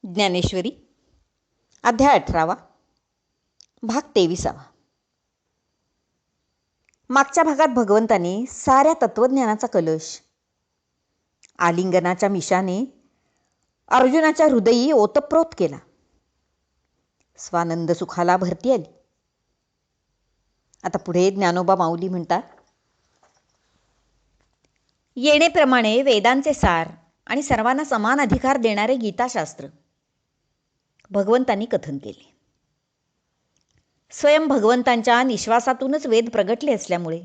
ज्ञानेश्वरी अध्याय 18 भाग 23. मागच्या भागात भगवंतांनी साऱ्या तत्वज्ञानाचा कलश आलिंगनाच्या मिशाने अर्जुनाच्या हृदयी ओतप्रोत केला. स्वानंद सुखाला भरती आली. आता पुढे ज्ञानोबा माऊली म्हणतात, येणेप्रमाणे वेदांचे सार आणि सर्वांना समान अधिकार देणारे गीताशास्त्र भगवंतांनी कथन केले. स्वयं भगवंतांच्या निश्वासातूनच वेद प्रगटले असल्यामुळे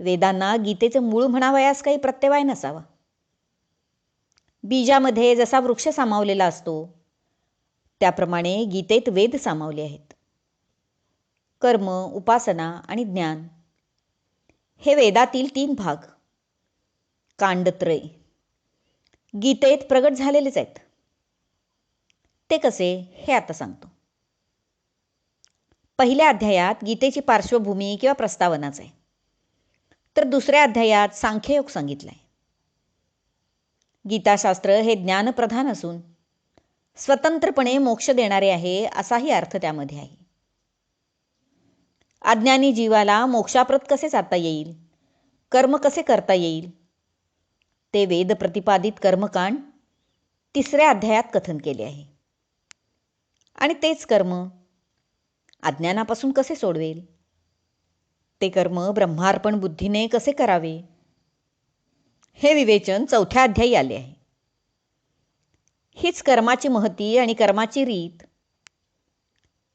वेदांना गीतेचे मूळ म्हणावयास काही प्रत्यवाय नसावा. बीजामध्ये जसा वृक्ष सामावलेला असतो त्याप्रमाणे गीतेत वेद सामावले आहेत. कर्म, उपासना आणि ज्ञान हे वेदातील 3 भाग कांडत्रय गीतेत प्रगट झालेलेच आहेत. ते कसे हे आता सांगतो. पहिल्या अध्यायात गीतेची पार्श्वभूमी किंवा प्रस्तावनाच आहे, तर दुसऱ्या अध्यायात सांख्ययोग सांगितलाय. गीताशास्त्र हे ज्ञानप्रधान असून स्वतंत्रपणे मोक्ष देणारे आहे असाही अर्थ त्यामध्ये आहे. अज्ञानी जीवाला मोक्षाप्रत कसे जाता येईल, कर्म कसे करता येईल ते वेद प्रतिपादित कर्मकांड 3ऱ्या अध्यायात कथन केले आहे. आणि तेच कर्म अज्ञानापासून कसे सोडवेल, ते कर्म ब्रह्मार्पण बुद्धीने कसे करावे हे विवेचन 4थ्या अध्यायी आले आहे. हीच कर्माची महती आणि कर्माची रीत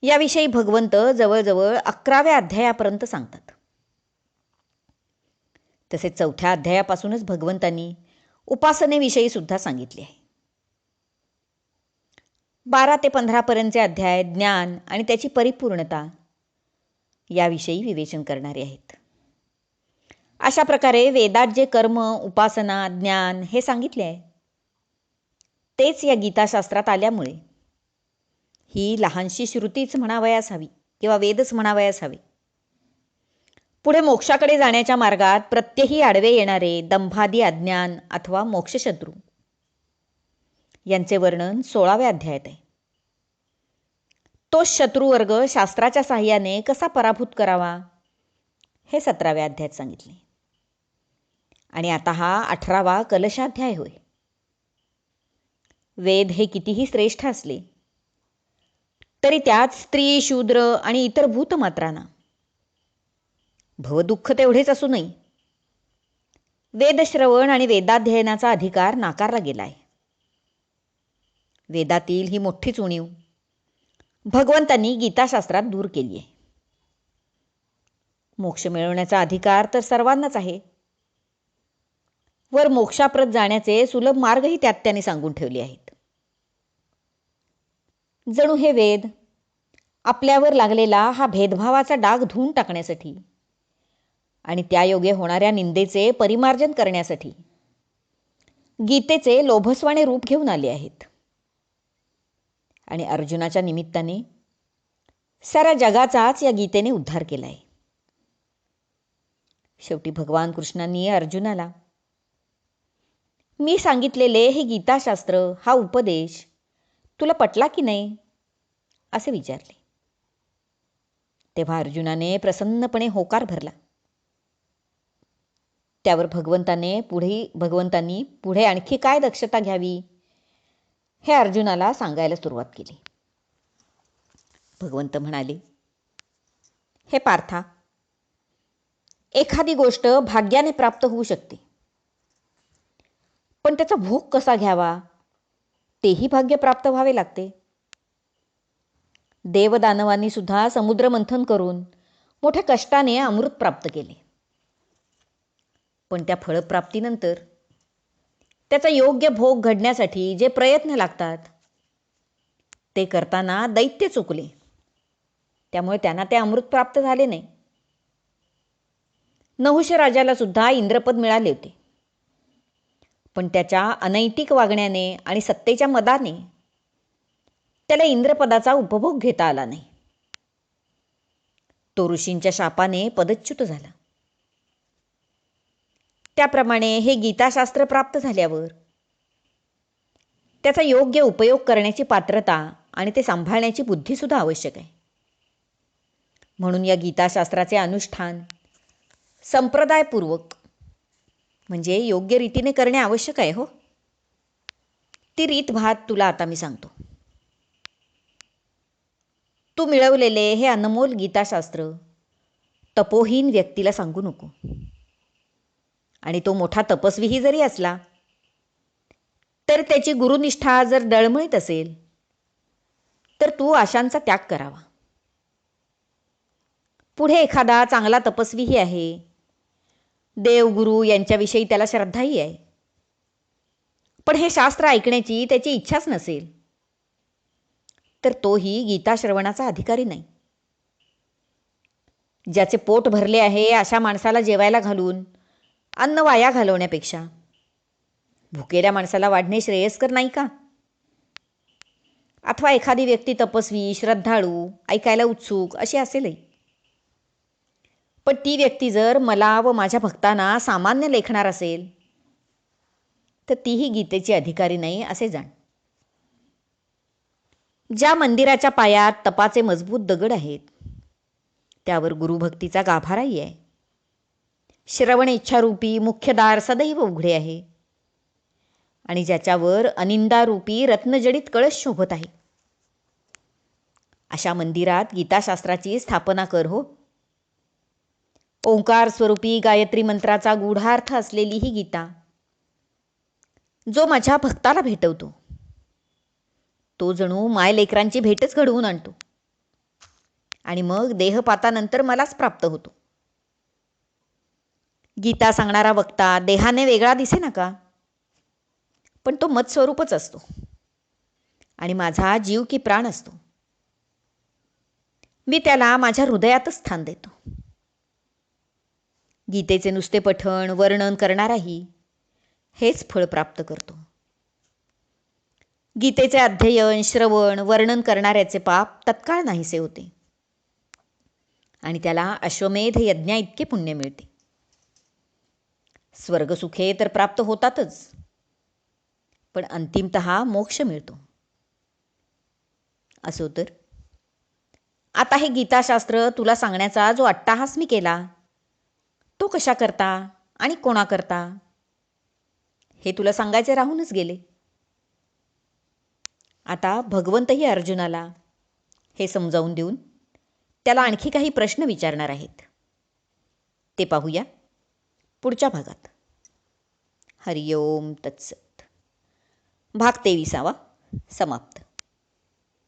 याविषयी भगवंत जवळजवळ 11व्या अध्यायापर्यंत सांगतात. तसेच 4थ्या अध्यायापासूनच भगवंतांनी उपासनेविषयी सुद्धा सांगितले आहे. 12 ते 15 पर्यंतचे अध्याय ज्ञान आणि त्याची परिपूर्णता याविषयी विवेचन करणारे आहेत. अशा प्रकारे वेदात जे कर्म, उपासना, ज्ञान हे सांगितले आहे तेच या गीताशास्त्रात आल्यामुळे ही लहानशी श्रुतीच म्हणावयास हवी किंवा वेदच म्हणावयास हवे. पुढे मोक्षाकडे जाण्याच्या मार्गात प्रत्यही आडवे येणारे दंभादी अज्ञान अथवा मोक्षशत्रू यांचे वर्णन 16व्या अध्यायात आहे. तोच शत्रुवर्ग शास्त्राच्या साहाय्याने कसा पराभूत करावा हे 17व्या अध्यायात सांगितले. आणि आता हा 18वा कलशाध्याय होय. वेद हे कितीही श्रेष्ठ असले तरी त्यात स्त्री, शूद्र आणि इतर भूतमात्रांना भवदुःख तेवढेच असू नये वेदश्रवण आणि वेदाध्ययनाचा अधिकार नाकारला गेला आहे. वेदातील ही मोठीच उणीव भगवंतांनी गीताशास्त्रात दूर केली आहे. मोक्ष मिळवण्याचा अधिकार तर सर्वांनाच आहे, वर मोक्षाप्रत जाण्याचे सुलभ मार्गही त्यात त्यांनी सांगून ठेवले आहेत. जणू हे वेद आपल्यावर लागलेला हा भेदभावाचा डाग धुवून टाकण्यासाठी आणि त्यायोगे होणाऱ्या निंदेचे परिमार्जन करण्यासाठी गीतेचे लोभसवाणे रूप घेऊन आले आहेत. आणि अर्जुनाच्या निमित्ताने साऱ्या जगाचाच या गीतेने उद्धार केला आहे. शेवटी भगवान कृष्णांनी अर्जुनाला मी सांगितलेले हे गीताशास्त्र, हा उपदेश तुला पटला की नाही असे विचारले. तेव्हा अर्जुनाने प्रसन्नपणे होकार भरला. त्यावर भगवंतांनी पुढे आणखी काय दक्षता घ्यावी हे अर्जुनाला सांगायला सुरुवात केली. भगवंत म्हणाले, हे पार्था, एखादी गोष्ट भाग्याने प्राप्त होऊ शकते, पण त्याचा भोग कसा घ्यावा तेही भाग्य प्राप्त व्हावे लागते. देवदानवांनी सुद्धा समुद्र मंथन करून मोठ्या कष्टाने अमृत प्राप्त केले, पण त्या फळप्राप्तीनंतर त्याचा योग्य भोग घडण्यासाठी जे प्रयत्न लागतात ते करताना दैत्य चुकले, त्यामुळे त्यांना ते अमृत प्राप्त झाले नाही. नहुष राजाला सुद्धा इंद्रपद मिळाले होते, पण त्याच्या अनैतिक वागण्याने आणि सत्तेच्या मदाने त्याला इंद्रपदाचा उपभोग घेता आला नाही. तो ऋषींच्या शापाने पदच्युत झाला. त्याप्रमाणे हे गीताशास्त्र प्राप्त झाल्यावर त्याचा योग्य उपयोग करण्याची पात्रता आणि ते सांभाळण्याची बुद्धीसुद्धा आवश्यक आहे. म्हणून या गीताशास्त्राचे अनुष्ठान संप्रदायपूर्वक म्हणजे योग्य रीतीने करणे आवश्यक आहे. हो, ती रीतभात तुला आता मी सांगतो. तू मिळवलेले हे अनमोल गीताशास्त्र तपोहीन व्यक्तीला सांगू नको. आणि तो मोठा तपस्वीही जरी असला तर त्याची गुरुनिष्ठा जर डळमळीत असेल तर तू आशांचा त्याग करावा. पुढे एखादा चांगला तपस्वीही आहे, देवगुरु यांच्याविषयी त्याला श्रद्धाही आहे, पण हे शास्त्र ऐकण्याची त्याची इच्छाच नसेल तर तोही गीता श्रवणाचा अधिकारी नाही. ज्याचे पोट भरले आहे अशा माणसाला जेवायला घालून अन्न वाया घालवण्यापेक्षा भुकेल्या माणसाला वाढणे श्रेयस्कर नाही का? अथवा एखादी व्यक्ती तपस्वी, श्रद्धाळू, ऐकायला उत्सुक अशी असेलही, पण ती व्यक्ती जर मला व माझ्या भक्तांना सामान्य लेखणार असेल तर तीही गीतेची अधिकारी नाही असे जाण. ज्या मंदिराच्या पायात तपाचे मजबूत दगड आहेत त्यावर गुरुभक्तीचा गाभाराही आहे. श्रवण इच्छारूपी मुख्य दार सदैव उघडे आहे आणि ज्याच्यावर अनिंदारूपी रत्नजडित कळश शोभत आहे, अशा मंदिरात गीताशास्त्राची स्थापना कर. हो, ओंकार स्वरूपी गायत्री मंत्राचा गूढार्थ असलेली ही गीता जो माझ्या भक्ताला भेटवतो तो जणू मायलेकरांची भेटच घडवून आणतो आणि मग देहपातानंतर मलाच प्राप्त होतो. गीता सांगणारा वक्ता देहाने वेगळा दिसे नका, पण तो मत्स्वरूपच असतो आणि माझा जीव की प्राण असतो. मी त्याला माझ्या हृदयातच स्थान देतो. गीतेचे नुसते पठण वर्णन करणाराही हेच फळ प्राप्त करतो. गीतेचे अध्ययन श्रवण वर्णन करणाऱ्याचे पाप तत्काळ नाहीसे होते आणि त्याला अश्वमेध यज्ञा इतके पुण्य मिळते. स्वर्गसुखे तर प्राप्त होतातच, पण अंतिमतः मोक्ष मिळतो. असो तर आता हे गीताशास्त्र तुला सांगण्याचा जो अट्टाहास मी केला तो कशा करता आणि कोणा करता हे तुला सांगायचे राहूनच गेले. आता भगवंतही अर्जुनाला हे समजावून देऊन त्याला आणखी काही प्रश्न विचारणार आहेत. ते पाहूया पुढच्या भागात. हरिओम तत्सत. भाग 23 समाप्त.